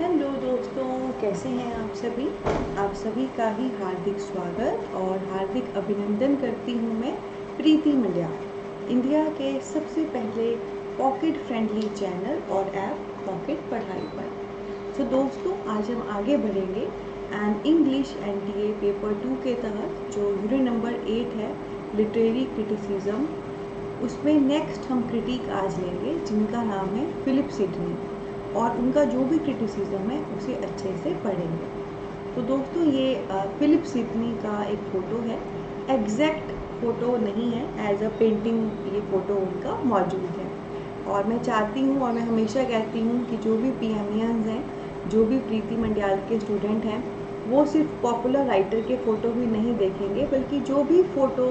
Hello दोस्तों, कैसे हैं आप सभी। आप सभी का ही हार्दिक स्वागत और हार्दिक अभिनंदन करती हूँ मैं, प्रीति मंडियाल, इंडिया के सबसे पहले पॉकेट फ्रेंडली चैनल और ऐप पॉकेट पढ़ाई पर। तो दोस्तों, आज हम आगे बढ़ेंगे एंड इंग्लिश NTA पेपर 2 के तहत जो यूनिट नंबर 8 है, लिटरेरी क्रिटिसिज्म, उसमें नेक्स्ट हम क्रिटिक आज लेंगे जिनका नाम है फिलिप सिडनी, और उनका जो भी क्रिटिसिज्म है उसे अच्छे से पढ़ेंगे। तो दोस्तों, ये फिलिप सिडनी का एक फ़ोटो है, एग्जैक्ट फ़ोटो नहीं है, एज अ पेंटिंग ये फ़ोटो उनका मौजूद है। और मैं चाहती हूँ और मैं हमेशा कहती हूँ कि जो भी PMians हैं, जो भी प्रीति मंडियाल के स्टूडेंट हैं, वो सिर्फ पॉपुलर राइटर के फ़ोटो भी नहीं देखेंगे, बल्कि जो भी फ़ोटो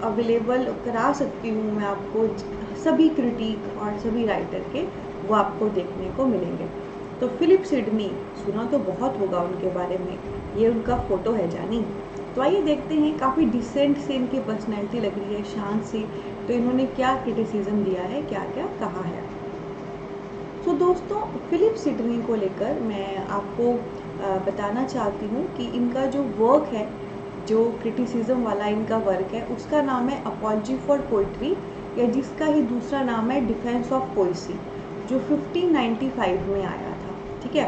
अवेलेबल करा सकती हूँ मैं आपको, सभी क्रिटिक और सभी राइटर के वो आपको देखने को मिलेंगे। तो फिलिप सिडनी सुना तो बहुत होगा उनके बारे में, ये उनका फ़ोटो है जानी। तो आइए देखते हैं, काफ़ी डिसेंट से इनकी पर्सनैलिटी लग रही है, शांत सी। तो इन्होंने क्या क्रिटिसिज्म दिया है, क्या क्या कहा है। तो दोस्तों, फिलिप सिडनी को लेकर मैं आपको बताना चाहती हूँ कि इनका जो वर्क है, जो क्रिटिसिज्म वाला इनका वर्क है, उसका नाम है अपॉलजी फॉर पोइट्री, या जिसका ही दूसरा नाम है डिफेंस ऑफ पोइसी, जो 1595 में आया था। ठीक है,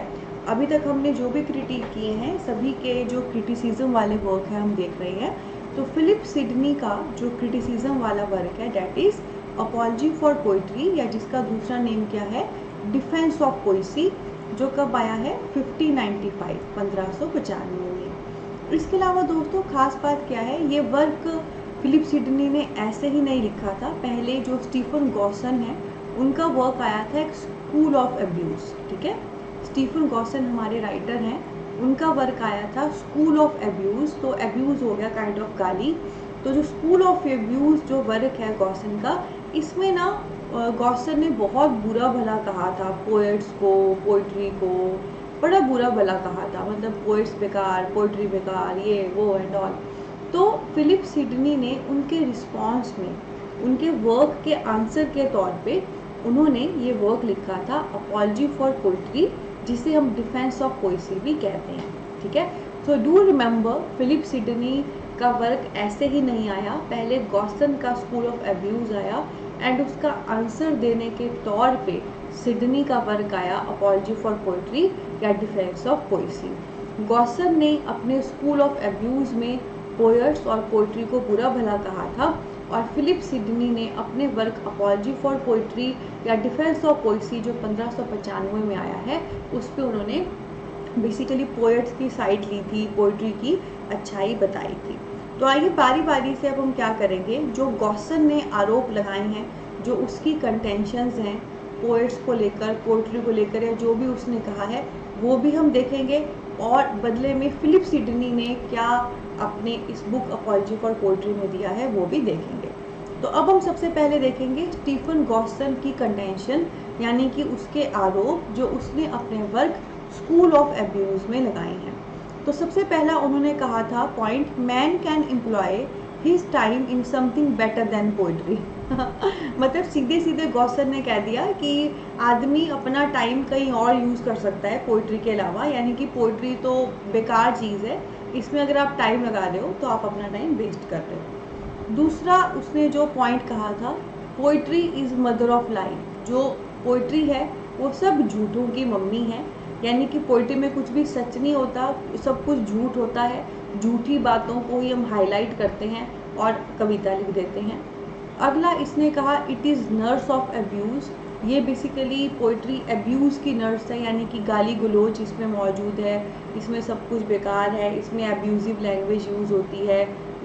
अभी तक हमने जो भी क्रिटिक किए हैं, सभी के जो क्रिटिसिज्म वाले वर्क है हम देख रहे हैं। तो फिलिप सिडनी का जो क्रिटिसिज्म वाला वर्क है, that is apology for poetry, या जिसका दूसरा नेम क्या है, डिफेंस ऑफ पोइसी, जो कब आया है, 1595, 1595 में। इसके अलावा दोस्तों, खास बात क्या है, ये वर्क फिलिप सिडनी ने ऐसे ही नहीं लिखा था। पहले जो स्टीफन गॉसन है, उनका वर्क आया था एक स्कूल ऑफ एब्यूज़। ठीक है, स्टीफन गॉसन हमारे राइटर हैं, उनका वर्क आया था स्कूल ऑफ एब्यूज़। तो एब्यूज़ हो गया काइंड ऑफ गाली। तो जो स्कूल ऑफ एब्यूज़ जो वर्क है गॉसन का, इसमें ना गॉसन ने बहुत बुरा भला कहा था पोएट्स को, पोइट्री को, बड़ा बुरा भला कहा था। मतलब पोएट्स बेकार, पोइट्री बेकार, ये वो एंड ऑल। तो फिलिप सिडनी ने उनके रिस्पॉन्स में, उनके वर्क के आंसर के तौर पे उन्होंने ये वर्क लिखा था अपॉलजी फॉर पोइट्री, जिसे हम डिफेंस ऑफ पोइसी भी कहते हैं। ठीक है, तो डू रिमेंबर, फिलिप सिडनी का वर्क ऐसे ही नहीं आया। पहले गॉसन का स्कूल ऑफ एब्यूज़ आया, एंड उसका आंसर देने के तौर पे सिडनी का वर्क आया अपॉलजी फॉर पोइट्री या डिफेंस ऑफ पोइसी। गॉसन ने अपने स्कूल ऑफ एब्यूज़ में पोएट्स और पोइट्री को बुरा भला कहा था, और फिलिप सिडनी ने अपने वर्क अपॉलजी फॉर पोइट्री या डिफेंस ऑफ पोइसी, जो 1595 में आया है, उस पर उन्होंने बेसिकली पोएट्स की साइड ली थी, पोइट्री की अच्छाई बताई थी। तो आइए बारी बारी से अब हम क्या करेंगे, जो गॉसन ने आरोप लगाए हैं, जो उसकी कंटेंशंस हैं पोएट्स को लेकर, पोइट्री को लेकर, या जो भी उसने कहा है, वो भी हम देखेंगे। और बदले में फिलिप सिडनी ने क्या अपने इस बुक अपॉलजी फॉर पोइट्री में दिया है, वो भी देखेंगे। तो अब हम सबसे पहले देखेंगे स्टीफन गॉसन की कंटेंशन, यानी कि उसके आरोप जो उसने अपने वर्क स्कूल ऑफ एब्यूज़ में लगाए हैं। तो सबसे पहला उन्होंने कहा था point, man can employ his time in something better than poetry. मतलब सीधे सीधे गॉसन ने कह दिया कि आदमी अपना टाइम कहीं और यूज़ कर सकता है पोइट्री के अलावा, यानी कि पोइट्री तो बेकार चीज़ है, इसमें अगर आप टाइम लगा रहे हो तो आप अपना टाइम वेस्ट कर रहे हो। दूसरा उसने जो पॉइंट कहा था, पोइट्री इज़ मदर ऑफ लाई, जो पोइट्री है वो सब झूठों की मम्मी है, यानी कि पोइट्री में कुछ भी सच नहीं होता, सब कुछ झूठ होता है, झूठी बातों को ही हम हाईलाइट करते हैं और कविता लिख देते हैं। अगला इसने कहा, it is nurse of abuse, ये बेसिकली पोइट्री एब्यूज़ की नर्स है, यानी कि गाली गलोच इसमें मौजूद है, इसमें सब कुछ बेकार है, इसमें एब्यूजिव लैंग्वेज यूज़ होती है,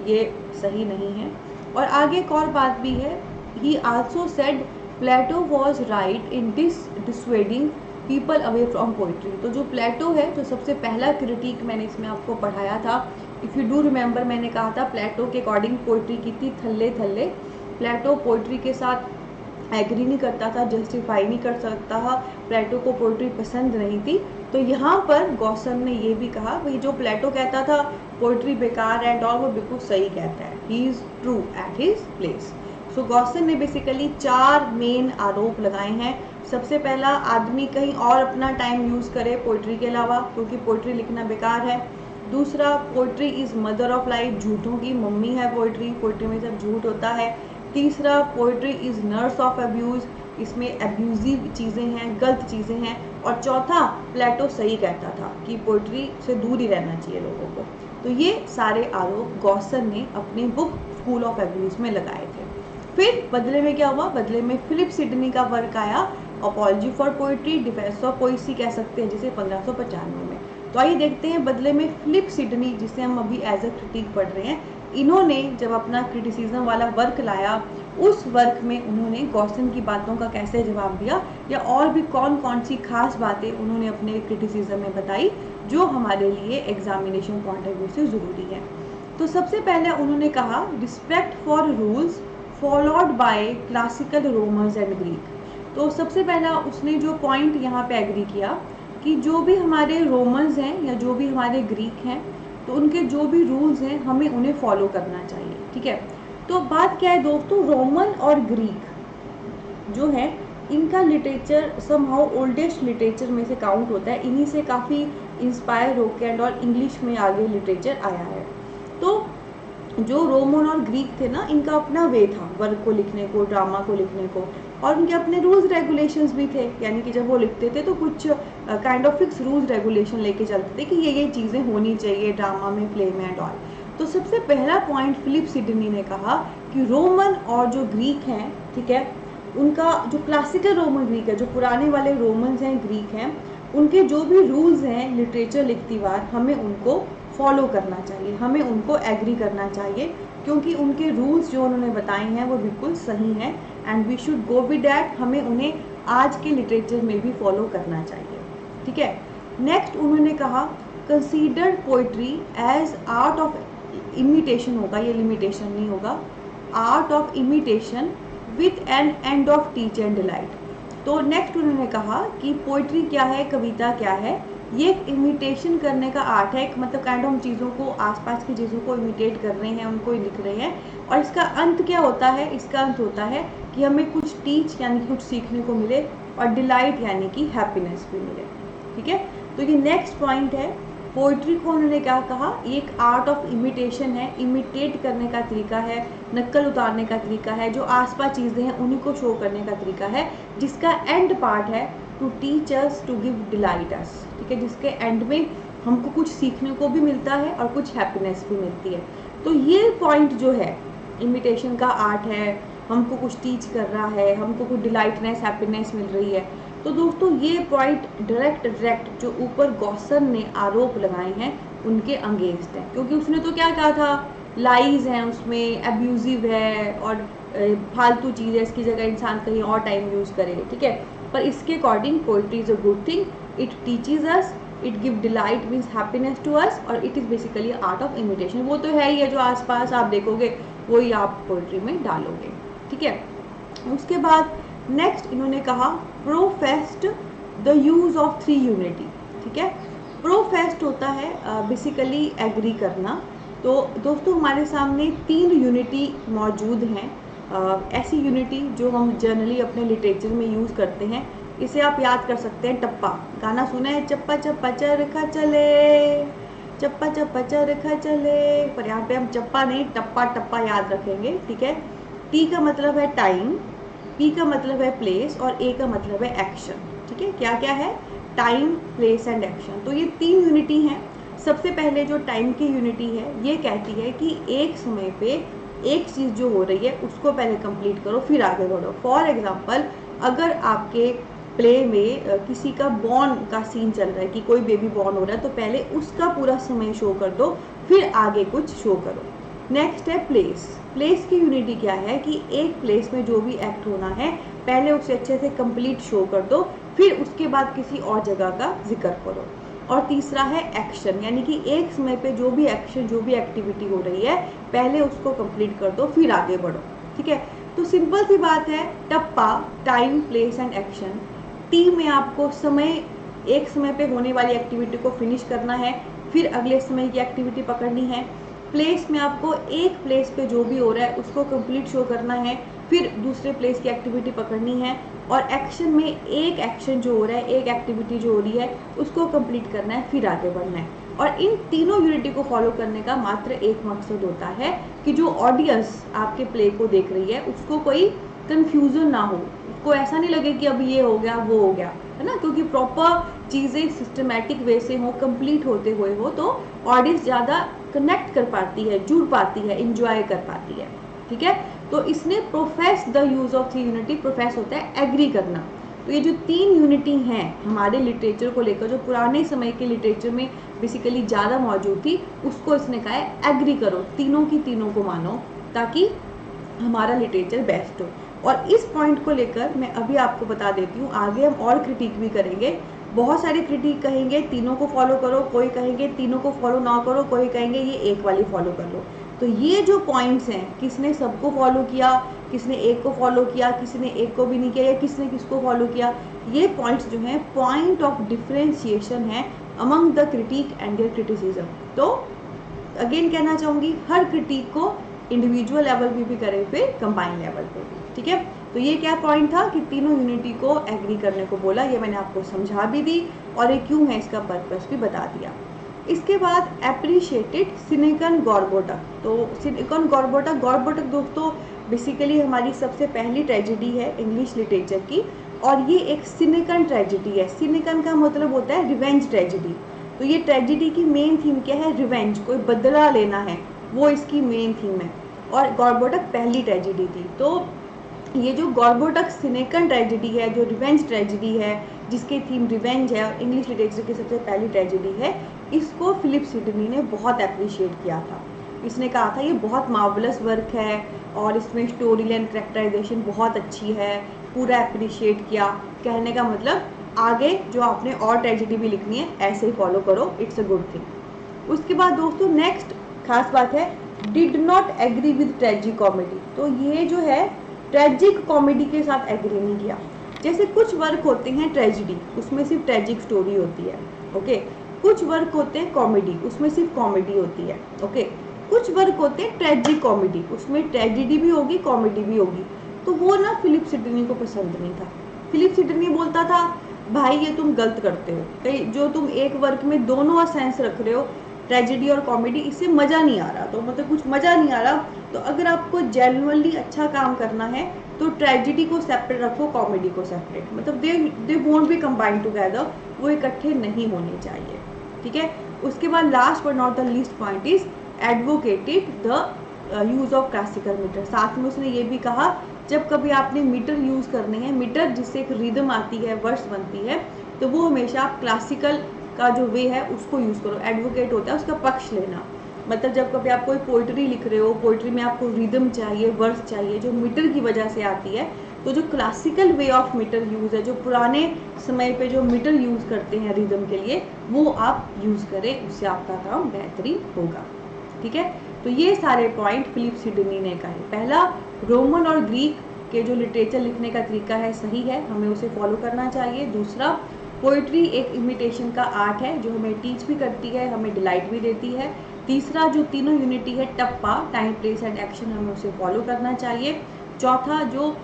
ये सही नहीं है। और आगे एक और बात भी है, he also said Plato was right in dissuading people away from poetry. तो जो प्लेटो है, जो सबसे पहला क्रिटिक मैंने इसमें आपको पढ़ाया था, इफ़ यू डू रिमेंबर, मैंने कहा था प्लेटो के अकॉर्डिंग पोइट्री की थी थल्ले थल्ले। प्लेटो पोइट्री के साथ एग्री नहीं करता था, जस्टिफाई नहीं कर सकता था, प्लेटो को पोइट्री पसंद नहीं थी। तो यहाँ पर गॉसन ने ये भी कहा, भाई जो प्लेटो कहता था पोइट्री बेकार है और वो बिल्कुल सही कहता है, he is true at his place. So Gaussian ने बेसिकली 4 मेन आरोप लगाए हैं सबसे पहला आदमी कहीं और अपना टाइम यूज़ करे पोइट्री के अलावा, क्योंकि पोइट्री लिखना बेकार है। दूसरा, poetry is mother of life, झूठों की मम्मी है पोइट्री, पोइट्री में सब झूठ होता है। तीसरा, poetry is nurse of abuse, इसमें अब्यूजिव चीज़ें हैं, गलत चीज़ें हैं। और चौथा, प्लेटो सही कहता था कि पोइट्री से दूर ही रहना चाहिए लोगों को। तो ये सारे आरोप गॉसन ने अपनी बुक स्कूल ऑफ अब्यूज़ में लगाए थे। फिर बदले में क्या हुआ, बदले में फिलिप सिडनी का वर्क आया, apology for poetry, defence of poesy कह सकते हैं जिसे 1595 में। तो आइए देखते हैं बदले में फिलिप सिडनी, जिसे हम अभी एज अ क्रिटिक पढ़ रहे हैं, इन्होंने जब अपना क्रिटिसिज्म वाला वर्क लाया, उस वर्क में उन्होंने गॉसन की बातों का कैसे जवाब दिया, या और भी कौन कौन सी खास बातें उन्होंने अपने क्रिटिसिज्म में बताई जो हमारे लिए एग्जामिनेशन पॉइंट ऑफ व्यू से ज़रूरी है। तो सबसे पहले उन्होंने कहा, respect for rules followed by classical Romans and Greek. तो सबसे पहला उसने जो पॉइंट यहाँ पे एग्री किया कि जो भी हमारे रोमन्स हैं या जो भी हमारे ग्रीक हैं, तो उनके जो भी रूल्स हैं हमें उन्हें फॉलो करना चाहिए। ठीक है, तो बात क्या है दोस्तों, रोमन और ग्रीक जो है इनका लिटरेचर समहाउ ओल्डेस्ट लिटरेचर में से काउंट होता है, इन्हीं से काफ़ी इंस्पायर होकर एंड और इंग्लिश में आगे लिटरेचर आया है। तो जो रोमन और ग्रीक थे ना, इनका अपना वे था वर्क को लिखने को, ड्रामा को लिखने को, और उनके अपने रूल्स रेगुलेशंस भी थे, यानी कि जब वो लिखते थे तो कुछ kind of fix rules regulation लेके चलते थे कि ये चीज़ें होनी चाहिए ड्रामा में, प्ले में एंड ऑल। तो सबसे पहला पॉइंट फिलिप सिडनी ने कहा कि रोमन और जो ग्रीक हैं, ठीक है, उनका जो क्लासिकल रोमन ग्रीक है, जो पुराने वाले रोमन्स हैं, ग्रीक हैं, उनके जो भी रूल्स हैं लिटरेचर लिखती बार, हमें उनको फॉलो करना चाहिए, हमें उनको एग्री करना चाहिए, क्योंकि उनके रूल्स जो उन्होंने बताए हैं वो बिल्कुल सही हैं and we should go with that, हमें उन्हें आज के लिटरेचर में भी फॉलो करना चाहिए। ठीक है, नेक्स्ट उन्होंने कहा, consider poetry as art of imitation, होगा ये लिमिटेशन नहीं होगा, art of imitation with an end of teach and delight. तो नेक्स्ट उन्होंने कहा कि पोइट्री क्या है, कविता क्या है, ये एक इमिटेशन करने का आर्ट है, एक मतलब काइंड ऑफ हम चीज़ों को, आसपास की चीज़ों को इमिटेट कर रहे हैं, उनको लिख रहे हैं, और इसका अंत क्या होता है, इसका अंत होता है कि हमें कुछ टीच यानी कि कुछ सीखने को मिले, और डिलाइट यानी कि हैप्पीनेस भी मिले। ठीक है, तो ये नेक्स्ट पॉइंट है, पोइट्री को उन्होंने क्या कहा, एक आर्ट ऑफ इमिटेशन है, इमिटेट करने का तरीका है, नकल उतारने का तरीका है, जो आसपास चीज़ें हैं उन्हीं को शो करने का तरीका है, जिसका एंड पार्ट है to teach us, to give delight us. ठीक है, जिसके एंड में हमको कुछ सीखने को भी मिलता है और कुछ हैप्पीनेस भी मिलती है। तो ये पॉइंट जो है, इमिटेशन का आर्ट है, हमको कुछ टीच कर रहा है, हमको कुछ डिलाइटनेस, हैप्पीनेस मिल रही है। तो दोस्तों ये पॉइंट डायरेक्ट जो ऊपर गॉसन ने आरोप लगाए हैं उनके अगेंस्ट है, क्योंकि उसने तो क्या कहा था, लाइज हैं उसमें, अब्यूजिव है और फालतू चीज़ है, इसकी जगह इंसान कहीं और टाइम यूज़ करे। ठीक है, पर इसके according poetry is a good thing, it teaches us, it give delight means happiness to us, और it is basically art of imitation. वो तो है ही है, जो आसपास आप देखोगे वही आप पोइट्री में डालोगे। ठीक है, उसके बाद नेक्स्ट इन्होंने कहा, प्रोफेस्ट द यूज़ ऑफ 3 यूनिटी। ठीक है, प्रोफेस्ट होता है बेसिकली एग्री करना। तो दोस्तों हमारे सामने 3 यूनिटी मौजूद हैं, ऐसी यूनिटी जो हम जनरली अपने लिटरेचर में यूज़ करते हैं। इसे आप याद कर सकते हैं, टप्पा, गाना सुना है, चप्पा चप्पा चरखा चले, चप्पा चप्पा चरखा चले, पर यहाँ पे हम चप्पा नहीं टप्पा टप्पा याद रखेंगे। ठीक है, टी का मतलब है टाइम, पी का मतलब है प्लेस, और ए का मतलब है एक्शन। ठीक है, क्या क्या है, टाइम, प्लेस एंड एक्शन। तो ये 3 यूनिटी हैं। सबसे पहले जो टाइम की यूनिटी है, ये कहती है कि एक समय पे एक चीज़ जो हो रही है उसको पहले कंप्लीट करो फिर आगे बढ़ो। फॉर एग्जांपल, अगर आपके प्ले में किसी का बॉर्न का सीन चल रहा है कि कोई बेबी बॉर्न हो रहा है, तो पहले उसका पूरा समय शो कर दो, फिर आगे कुछ शो करो। नेक्स्ट है प्लेस। प्लेस की यूनिटी क्या है कि एक प्लेस में जो भी एक्ट होना है पहले उसे अच्छे से कंप्लीट शो कर दो, फिर उसके बाद किसी और जगह का जिक्र करो। और तीसरा है एक्शन, यानी कि एक समय पे जो भी एक्शन, जो भी एक्टिविटी हो रही है पहले उसको कंप्लीट कर दो फिर आगे बढ़ो। ठीक है, तो सिंपल सी बात है, टप्पा, time, place and action. T में आपको समय, एक समय पे होने वाली एक्टिविटी को फिनिश करना है, फिर अगले समय की एक्टिविटी पकड़नी है। प्लेस में आपको एक प्लेस पे जो भी हो रहा है उसको कंप्लीट शो करना है, फिर दूसरे प्लेस की एक्टिविटी पकड़नी है और एक्शन में एक एक्शन जो हो रहा है, एक एक्टिविटी जो हो रही है उसको कंप्लीट करना है, फिर आगे बढ़ना है। और इन तीनों यूनिटी को फॉलो करने का मात्र एक मकसद होता है कि जो ऑडियंस आपके प्ले को देख रही है उसको कोई कंफ्यूजन ना हो, उसको ऐसा नहीं लगे कि अब ये हो गया वो हो गया, है ना, क्योंकि प्रॉपर चीज़ें सिस्टमेटिक वे से हो, कंप्लीट होते हुए हो, तो ऑडियंस ज़्यादा कनेक्ट कर पाती है, जुड़ पाती है, इंजॉय कर पाती है। ठीक है, तो इसने profess the use of three unity, profess होता है एग्री करना। तो ये जो तीन यूनिटी हैं हमारे लिटरेचर को लेकर, जो पुराने समय के लिटरेचर में बेसिकली ज़्यादा मौजूद थी, उसको इसने कहा है एग्री करो, तीनों की तीनों को मानो, ताकि हमारा लिटरेचर बेस्ट हो। और इस पॉइंट को लेकर मैं अभी आपको बता देती हूँ, आगे हम और क्रिटिक भी करेंगे। बहुत सारे क्रिटिक कहेंगे तीनों को फॉलो करो, कोई कहेंगे तीनों को फॉलो ना करो, कोई कहेंगे ये एक वाली फॉलो कर लो। तो ये जो पॉइंट्स हैं, किसने सबको फॉलो किया, किसने एक को फॉलो किया, किसी ने एक को भी नहीं किया, या किसने किसको फॉलो किया, ये पॉइंट्स जो हैं पॉइंट ऑफ डिफरेंशिएशन है among the critic and their criticism. तो अगेन कहना चाहूँगी, हर क्रिटिक को इंडिविजुअल लेवल पे भी करें, फिर कंबाइन लेवल पे भी। ठीक है, तो ये क्या पॉइंट था कि तीनों यूनिटी को एग्री करने को बोला, ये मैंने आपको समझा भी दी और ये क्यों है इसका पर्पस भी बता दिया। इसके बाद एप्रिशिएटेड सिनेकन गॉर्बोटक। तो सिनेकन गॉर्बोटक, गॉर्बोटक दोस्तों बेसिकली हमारी सबसे पहली ट्रेजेडी है इंग्लिश लिटरेचर की, और ये एक सिनेकन ट्रेजेडी है। सिनेकन का मतलब होता है रिवेंज ट्रेजेडी। तो ये ट्रेजेडी की मेन थीम क्या है, रिवेंज, कोई बदला लेना है, वो इसकी मेन थीम है। और गॉर्बोटक पहली ट्रेजेडी थी। तो ये जो गॉर्बोटक सिनेकन ट्रेजेडी है, जो रिवेंज ट्रेजेडी है, जिसकी थीम रिवेंज है और इंग्लिश लिटरेचर की सबसे पहली ट्रेजेडी है, इसको फिलिप सिडनी ने बहुत अप्रिशिएट किया था। इसने कहा था ये बहुत मार्वलस वर्क है और इसमें स्टोरी लाइन, कैरेक्टराइजेशन बहुत अच्छी है, पूरा अप्रिशिएट किया। कहने का मतलब आगे जो आपने और ट्रेजेडी भी लिखनी है ऐसे ही फॉलो करो, इट्स अ गुड थिंग। उसके बाद दोस्तों नेक्स्ट खास बात है, did not agree with tragic comedy. तो ये जो है ट्रेजिक कॉमेडी के साथ एग्री नहीं किया। जैसे कुछ वर्क होते हैं ट्रेजिडी, उसमें सिर्फ ट्रेजिक स्टोरी होती है, ओके। कुछ वर्क होते हैं कॉमेडी, उसमें सिर्फ कॉमेडी होती है, ओके। कुछ वर्क होते हैं ट्रेजिक कॉमेडी, उसमें ट्रेजिडी भी होगी, कॉमेडी भी होगी। तो वो ना फिलिप सिडनी को पसंद नहीं था। फिलिप सिडनी बोलता था भाई ये तुम गलत करते हो, कहीं जो तुम एक वर्क में दोनों सेंस रख रहे हो, ट्रेजेडी और कॉमेडी, इससे मज़ा नहीं आ रहा। तो मतलब कुछ मज़ा नहीं आ रहा, तो अगर आपको जेन्युइनली अच्छा काम करना है तो ट्रेजेडी को सेपरेट रखो, कॉमेडी को सेपरेट, मतलब they won't be combined together, वो इकट्ठे नहीं होने चाहिए। ठीक है, उसके बाद last but not the least point is advocated the use of classical metre. साथ में उसने ये भी कहा जब कभी आपने मीटर यूज़ करने हैं, मीटर जिससे एक रिदम आती है, वर्ड्स बनती है, तो वो हमेशा आप क्लासिकल का जो वे है उसको यूज़ करो। एडवोकेट होता है उसका पक्ष लेना, मतलब जब कभी आप कोई पोइट्री लिख रहे हो, पोइट्री में आपको रिदम चाहिए, वर्ड्स चाहिए, जो मीटर की वजह से आती है, तो जो classical way of metre use है, जो पुराने समय पे जो मीटर यूज़ करते हैं रिदम के लिए, वो आप यूज़ करें, उससे आपका काम बेहतरीन होगा। ठीक है, तो ये सारे पॉइंट फिलिप सिडनी ने कहे। पहला, रोमन और ग्रीक के जो लिटरेचर लिखने का तरीका है सही है, हमें उसे फॉलो करना चाहिए। दूसरा, पोइट्री एक इमिटेशन का आर्ट है जो हमें टीच भी करती है, हमें डिलाइट भी देती है। तीसरा, जो तीनों यूनिटी है टप्पा, टाइम, प्लेस एंड एक्शन, हमें उसे फॉलो करना चाहिए। चौथा, जो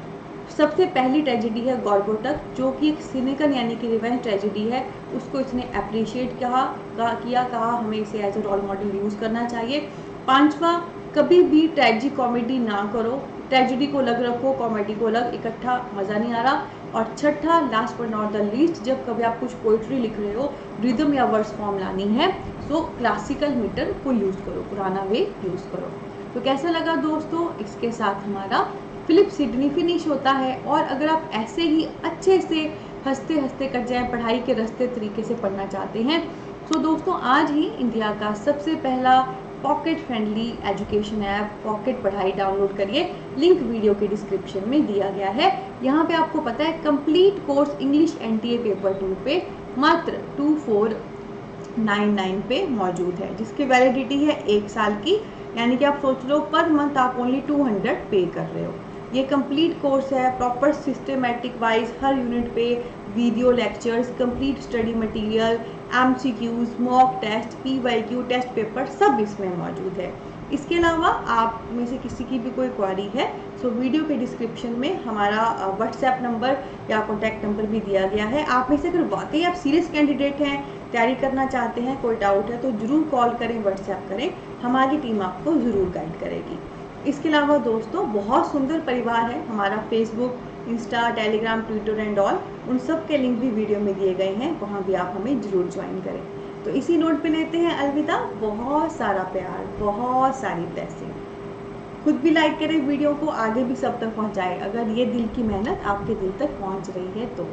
सबसे पहली ट्रेजेडी है गॉर्बोटक, जो कि एक सिनेकन यानी कि रिवेंज ट्रेजेडी है, उसको इसने अप्रिशिएट कहा हमें इसे as a role model use करना चाहिए। पांचवा, कभी भी ट्रेजिक कॉमेडी ना करो, ट्रेजेडी को अलग रखो, कॉमेडी को अलग, इकट्ठा मज़ा नहीं आ रहा। और छठा, last but not the least, जब कभी आप कुछ पोइट्री लिख रहे हो, रिदम या वर्ड्स फॉर्म लानी है, तो क्लासिकल मीटर को यूज़ करो, पुराना वे यूज़ करो। तो कैसा लगा दोस्तों, इसके साथ हमारा फिलिप सिडनी फिनिश होता है। और अगर आप ऐसे ही अच्छे से हंसते हंसते कट जाए, पढ़ाई के रास्ते तरीके से पढ़ना चाहते हैं, तो दोस्तों आज ही इंडिया का सबसे पहला pocket friendly education app pocket पढ़ाई डाउनलोड करिए। लिंक वीडियो के डिस्क्रिप्शन में दिया गया है। यहाँ पे आपको पता है complete course English NTA paper 2 पे मात्र 2499 पे मौजूद है, जिसकी वैलिडिटी है 1 साल की। यानी कि आप सोच लो पर मंथ आप ओनली 200 पे कर रहे हो। ये कंप्लीट कोर्स है, प्रॉपर सिस्टमेटिक वाइज, हर यूनिट पे video lectures, complete study material, MCQs, mock test, PYQ, test paper सब इसमें मौजूद है। इसके अलावा आप में से किसी की भी कोई क्वारी है सो वीडियो के डिस्क्रिप्शन में हमारा व्हाट्सएप नंबर या कॉन्टैक्ट नंबर भी दिया गया है। आप में से अगर वाकई आप सीरियस कैंडिडेट हैं, तैयारी करना चाहते हैं, कोई डाउट है तो ज़रूर कॉल करें, व्हाट्सएप करें, हमारी टीम आपको ज़रूर गाइड करेगी। इसके अलावा दोस्तों बहुत सुंदर परिवार है हमारा, Facebook, Insta, Telegram, Twitter and all, उन सब के लिंक भी वीडियो में दिए गए हैं, वहाँ भी आप हमें ज़रूर ज्वाइन करें। तो इसी नोट पे लेते हैं अलविदा। बहुत सारा प्यार, बहुत सारी ब्लेसिंग। खुद भी लाइक करें वीडियो को, आगे भी सब तक पहुँचाएं अगर ये दिल की मेहनत आपके दिल तक पहुँच रही है तो।